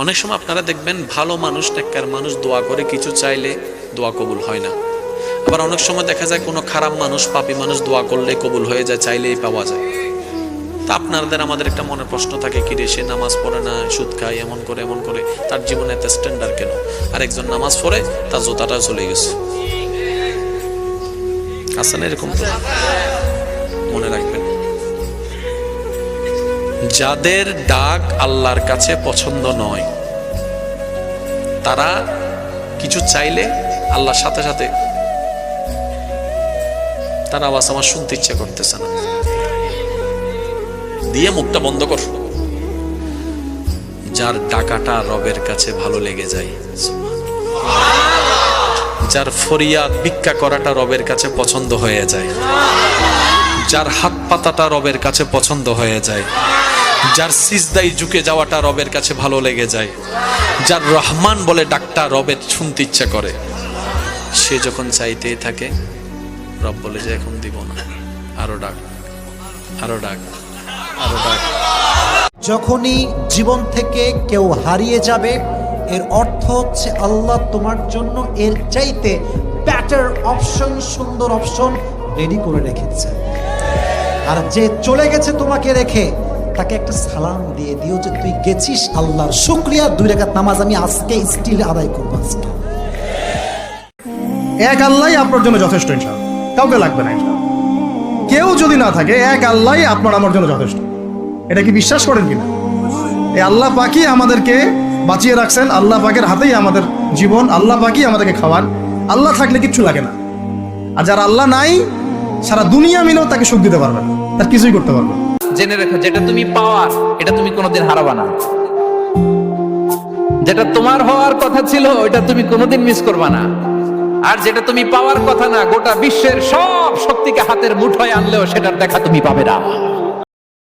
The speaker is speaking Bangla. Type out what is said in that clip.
অনেক সময় আপনারা দেখবেন ভালো মানুষ, নেককার মানুষ দোয়া করে, কিছু চাইলে দোয়া কবুল হয় না। আবার অনেক সময় দেখা যায় কোনো খারাপ মানুষ, পাপী মানুষ দোয়া করলে কবুল হয়ে যায়, চাইলেই পাওয়া যায়। তা আপনাদের আমাদের একটা মনে প্রশ্ন থাকে, কি রে, সে নামাজ পড়ে না, সুদ খায়, এমন করে তার জীবনে এত স্ট্যান্ডার্ড কেন? আর একজন নামাজ পড়ে, তার জুতাটা চলে গেছে। আছে না এরকম? মনে রাখবেন, যাদের ডাক আল্লাহর কাছে পছন্দ নয়, তারা কিছু চাইলে আল্লাহর সাথে সাথে তার আওয়াজ আমার শুনতে ইচ্ছা করতেছে না, দিয়ে মুখটা বন্ধ কর। যার ডাকাটা রবের কাছে ভালো লেগে যায়, যার ফরিয়াদ ভিক্ষা করাটা রবের কাছে পছন্দ হয়ে যায়, যার হাত পাতাটা রবের কাছে পছন্দ হয়ে যায়, যার সিজদায় ঝুঁকে যাওয়াটা রবের কাছে ভালো লেগে যায়, যার রহমান বলে ডাকটা রবের শুনতে ইচ্ছা করে, সে যখন চাইতেই থাকে, রব বলে যে এখন দিব না, আরো ডাক, আরো ডাক, আরো ডাক। যখনই জীবন থেকে কেউ হারিয়ে যাবে, এর অর্থ হচ্ছে আল্লাহ তোমার জন্য এর চাইতে বেটার অপশন, সুন্দর অপশন রেডি করে রেখেছে। আর যে চলে গেছে তোমাকে রেখে, তাকে একটা সালাম দিয়ে দিও যে তুই গেছিস, আল্লাহর শুকরিয়া, 2 রাকাত নামাজ আমি আজকে স্টিল আদায় করবো। আজকে এক আল্লাহই আপনার জন্য যথেষ্ট, ইনশাআল্লাহ কাউকে লাগবে না। ইনশাআল্লাহ কেউ যদি না থাকে, এক আল্লাহই আপনার আমার জন্য যথেষ্ট। এটা কি বিশ্বাস করেন কিনা? এই আল্লাহ পাকই আমাদেরকে বাঁচিয়ে রাখছেন, আল্লাহ পাকের হাতেই আমাদের জীবন, আল্লাহ পাকই আমাদেরকে খাওয়ান। আল্লাহ থাকলে কিচ্ছু লাগে না। আর যার আল্লাহ নাই, সারা দুনিয়া মিলেও তাকে সুখ দিতে পারবে না, তার কিছুই করতে পারবে না। জেনে রেখো, যেটা তুমি পাওয়ার, এটা তুমি কোনোদিন হারাবা না। যেটা তোমার হওয়ার কথা ছিল, ওইটা তুমি কোনোদিন মিস করবা না। আর যেটা তুমি পাওয়ার কথা না, গোটা বিশ্বের সব শক্তিকে হাতের মুঠোয় আনলেও সেটার দেখা তুমি পাবে না।